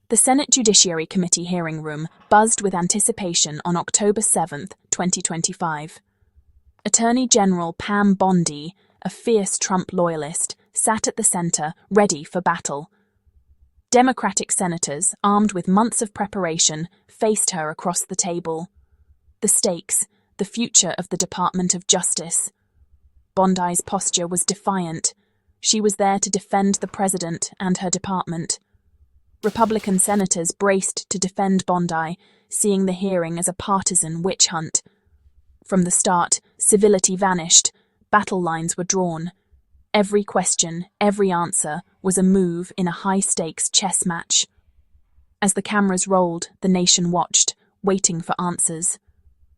The Senate Judiciary Committee hearing room buzzed with anticipation on October 7, 2025. Attorney General Pam Bondi, a fierce Trump loyalist, sat at the center, ready for battle. Democratic senators, armed with months of preparation, faced her across the table. The stakes, the future of the Department of Justice. Bondi's posture was defiant. She was there to defend the president and her department. Republican senators braced to defend Bondi, seeing the hearing as a partisan witch hunt. From the start, civility vanished, battle lines were drawn. Every question, every answer, was a move in a high-stakes chess match. As the cameras rolled, the nation watched, waiting for answers.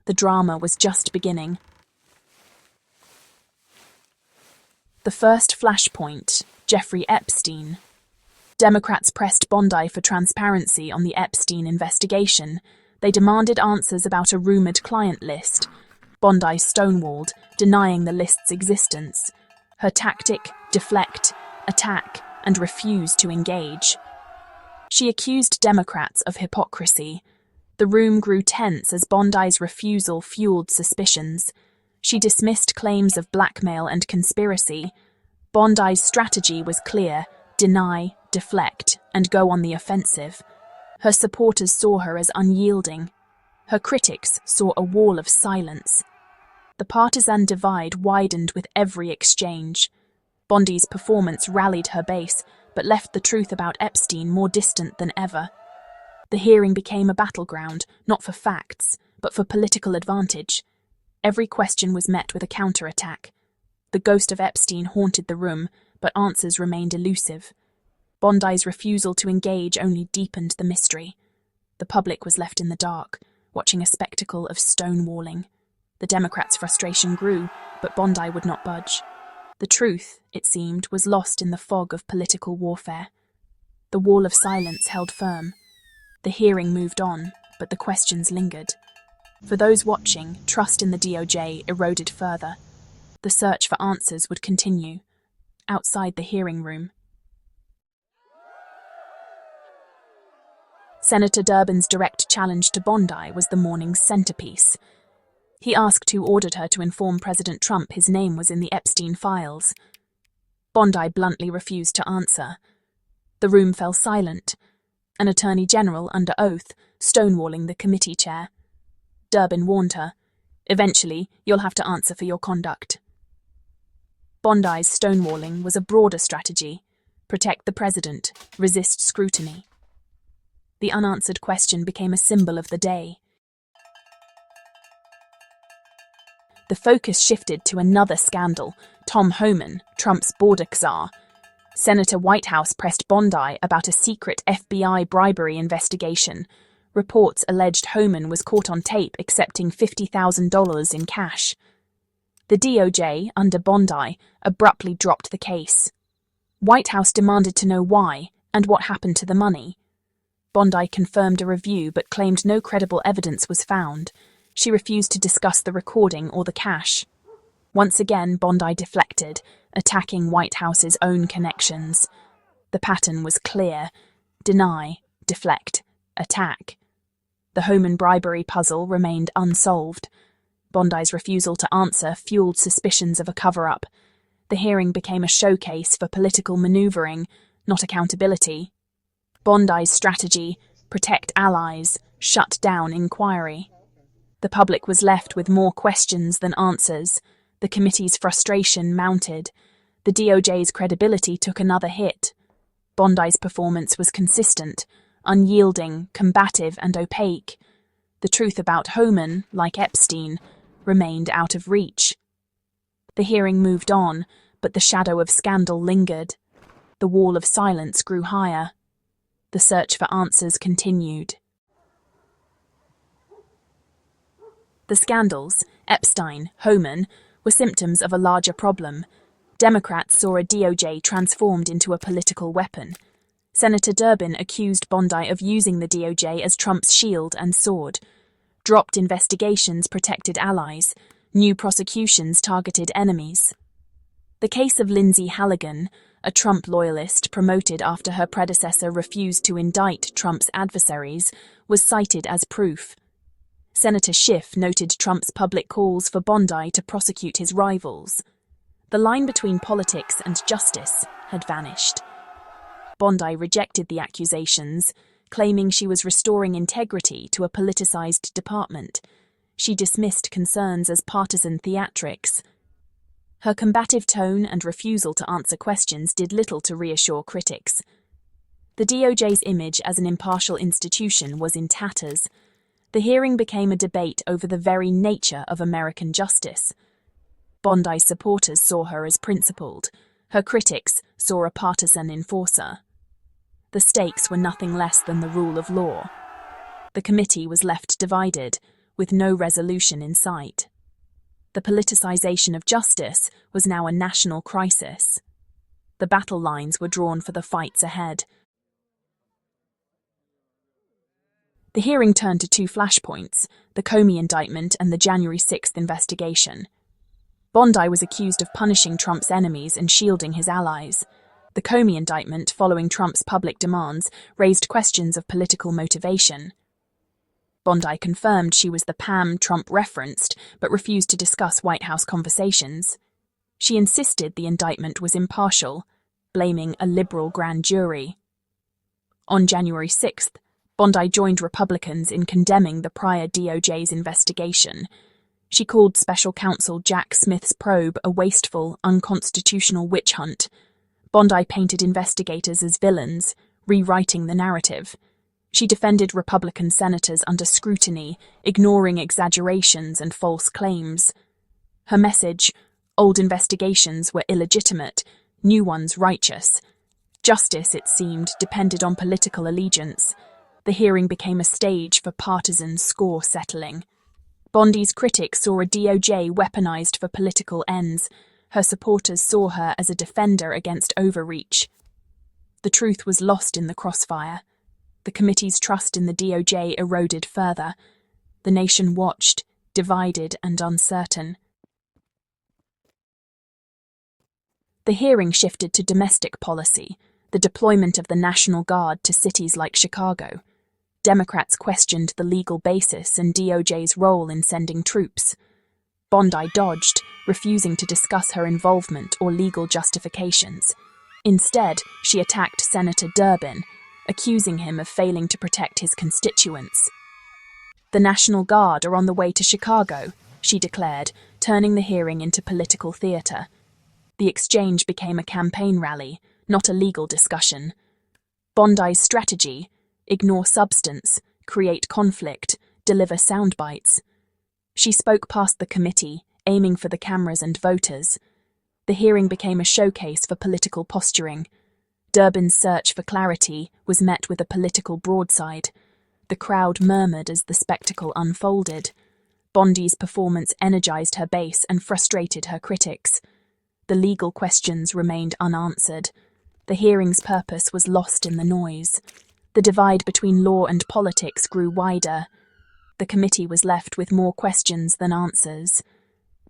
The drama was just beginning. The first flashpoint, Jeffrey Epstein. Democrats pressed Bondi for transparency on the Epstein investigation. They demanded answers about a rumored client list. Bondi stonewalled, denying the list's existence. Her tactic: deflect, attack, and refuse to engage. She accused Democrats of hypocrisy. The room grew tense as Bondi's refusal fueled suspicions. She dismissed claims of blackmail and conspiracy. Bondi's strategy was clear: deny, deflect, and go on the offensive. Her supporters saw her as unyielding. Her critics saw a wall of silence. The partisan divide widened with every exchange. Bondi's performance rallied her base, but left the truth about Epstein more distant than ever. The hearing became a battleground, not for facts, but for political advantage. Every question was met with a counterattack. The ghost of Epstein haunted the room, but answers remained elusive. Bondi's refusal to engage only deepened the mystery. The public was left in the dark, watching a spectacle of stonewalling. The Democrats' frustration grew, but Bondi would not budge. The truth, it seemed, was lost in the fog of political warfare. The wall of silence held firm. The hearing moved on, but the questions lingered. For those watching, trust in the DOJ eroded further. The search for answers would continue. Outside the hearing room, Senator Durbin's direct challenge to Bondi was the morning's centerpiece. He asked who ordered her to inform President Trump his name was in the Epstein files. Bondi bluntly refused to answer. The room fell silent, an attorney general under oath, stonewalling the committee chair. Durbin warned her, "Eventually, you'll have to answer for your conduct." Bondi's stonewalling was a broader strategy: protect the president, resist scrutiny. The unanswered question became a symbol of the day. The focus shifted to another scandal: Tom Homan, Trump's border czar. Senator Whitehouse pressed Bondi about a secret FBI bribery investigation. Reports alleged Homan was caught on tape accepting $50,000 in cash. The DOJ, under Bondi, abruptly dropped the case. Whitehouse demanded to know why and what happened to the money. Bondi confirmed a review but claimed no credible evidence was found. She refused to discuss the recording or the cash. Once again, Bondi deflected, attacking Whitehouse's own connections. The pattern was clear: deny, deflect, attack. The Homan bribery puzzle remained unsolved. Bondi's refusal to answer fueled suspicions of a cover-up. The hearing became a showcase for political maneuvering, not accountability. Bondi's strategy: protect allies, shut down inquiry. The public was left with more questions than answers. The committee's frustration mounted. The DOJ's credibility took another hit. Bondi's performance was consistent, unyielding, combative, and opaque. The truth about Homan, like Epstein, remained out of reach. The hearing moved on, but the shadow of scandal lingered. The wall of silence grew higher. The search for answers continued. The scandals, Epstein, Homan, were symptoms of a larger problem. Democrats saw a DOJ transformed into a political weapon. Senator Durbin accused Bondi of using the DOJ as Trump's shield and sword. Dropped investigations protected allies. New prosecutions targeted enemies. The case of Lindsay Halligan, a Trump loyalist promoted after her predecessor refused to indict Trump's adversaries, was cited as proof. Senator Schiff noted Trump's public calls for Bondi to prosecute his rivals. The line between politics and justice had vanished. Bondi rejected the accusations, claiming she was restoring integrity to a politicized department. She dismissed concerns as partisan theatrics. Her combative tone and refusal to answer questions did little to reassure critics. The DOJ's image as an impartial institution was in tatters. The hearing became a debate over the very nature of American justice. Bondi's supporters saw her as principled. Her critics saw a partisan enforcer. The stakes were nothing less than the rule of law. The committee was left divided, with no resolution in sight. The politicization of justice was now a national crisis. The battle lines were drawn for the fights ahead. The hearing turned to two flashpoints, the Comey indictment and the January 6th investigation. Bondi was accused of punishing Trump's enemies and shielding his allies. The Comey indictment, following Trump's public demands, raised questions of political motivation. Bondi confirmed she was the Pam Trump referenced, but refused to discuss White House conversations. She insisted the indictment was impartial, blaming a liberal grand jury. On January 6th, Bondi joined Republicans in condemning the prior DOJ's investigation. She called special counsel Jack Smith's probe a wasteful, unconstitutional witch hunt. Bondi painted investigators as villains, rewriting the narrative. She defended Republican senators under scrutiny, ignoring exaggerations and false claims. Her message: old investigations were illegitimate, new ones righteous. Justice, it seemed, depended on political allegiance. The hearing became a stage for partisan score settling. Bondi's critics saw a DOJ weaponized for political ends. Her supporters saw her as a defender against overreach. The truth was lost in the crossfire. The committee's trust in the DOJ eroded further. The nation watched, divided and uncertain. The hearing shifted to domestic policy, the deployment of the National Guard to cities like Chicago. Democrats questioned the legal basis and DOJ's role in sending troops. Bondi dodged, refusing to discuss her involvement or legal justifications. Instead, she attacked Senator Durbin, accusing him of failing to protect his constituents. "The National Guard are on the way to Chicago," she declared, turning the hearing into political theatre. The exchange became a campaign rally, not a legal discussion. Bondi's strategy: ignore substance, create conflict, deliver soundbites. She spoke past the committee, aiming for the cameras and voters. The hearing became a showcase for political posturing. Durbin's search for clarity was met with a political broadside. The crowd murmured as the spectacle unfolded. Bondi's performance energized her base and frustrated her critics. The legal questions remained unanswered. The hearing's purpose was lost in the noise. The divide between law and politics grew wider. The committee was left with more questions than answers.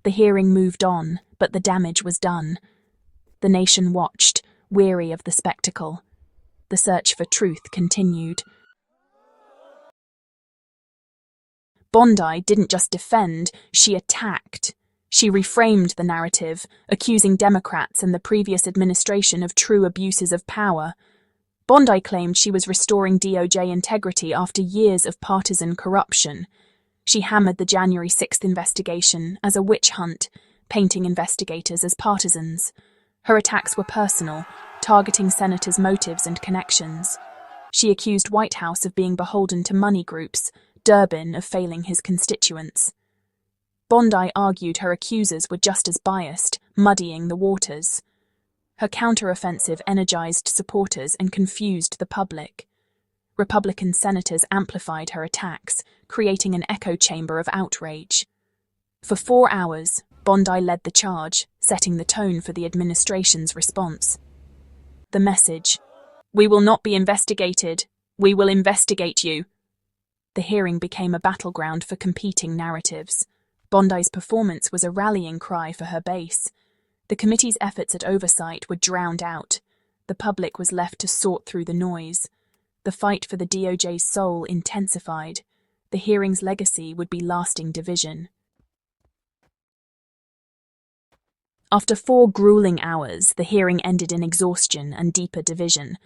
The hearing moved on, but the damage was done. The nation watched, weary of the spectacle. The search for truth continued. Bondi didn't just defend, she attacked. She reframed the narrative, accusing Democrats and the previous administration of true abuses of power. Bondi claimed she was restoring DOJ integrity after years of partisan corruption. She hammered the January 6th investigation as a witch hunt, painting investigators as partisans. Her attacks were personal, targeting senators' motives and connections. She accused Whitehouse of being beholden to money groups, Durbin of failing his constituents. Bondi argued her accusers were just as biased, muddying the waters. Her counteroffensive energized supporters and confused the public. Republican senators amplified her attacks, creating an echo chamber of outrage. For 4 hours, Bondi led the charge, setting the tone for the administration's response. The message: "We will not be investigated, we will investigate you." The hearing became a battleground for competing narratives. Bondi's performance was a rallying cry for her base. The committee's efforts at oversight were drowned out. The public was left to sort through the noise. The fight for the DOJ's soul intensified. The hearing's legacy would be lasting division. After 4 grueling hours, the hearing ended in exhaustion and deeper division.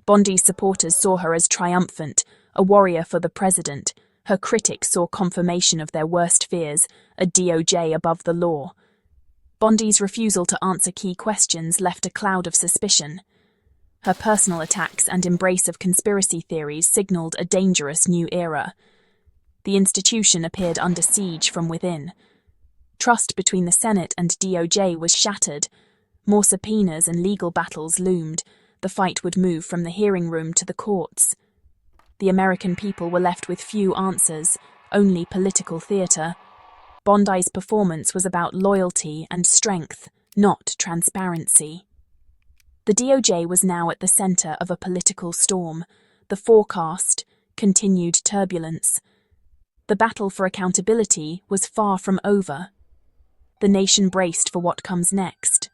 Bondi's supporters saw her as triumphant, a warrior for the president. Her critics saw confirmation of their worst fears, a DOJ above the law. Bondi's refusal to answer key questions left a cloud of suspicion. Her personal attacks and embrace of conspiracy theories signaled a dangerous new era. The institution appeared under siege from within. Trust between the Senate and DOJ was shattered. More subpoenas and legal battles loomed. The fight would move from the hearing room to the courts. The American people were left with few answers, only political theatre. Bondi's performance was about loyalty and strength, not transparency. The DOJ was now at the centre of a political storm. The forecast, continued turbulence. The battle for accountability was far from over. The nation braced for what comes next.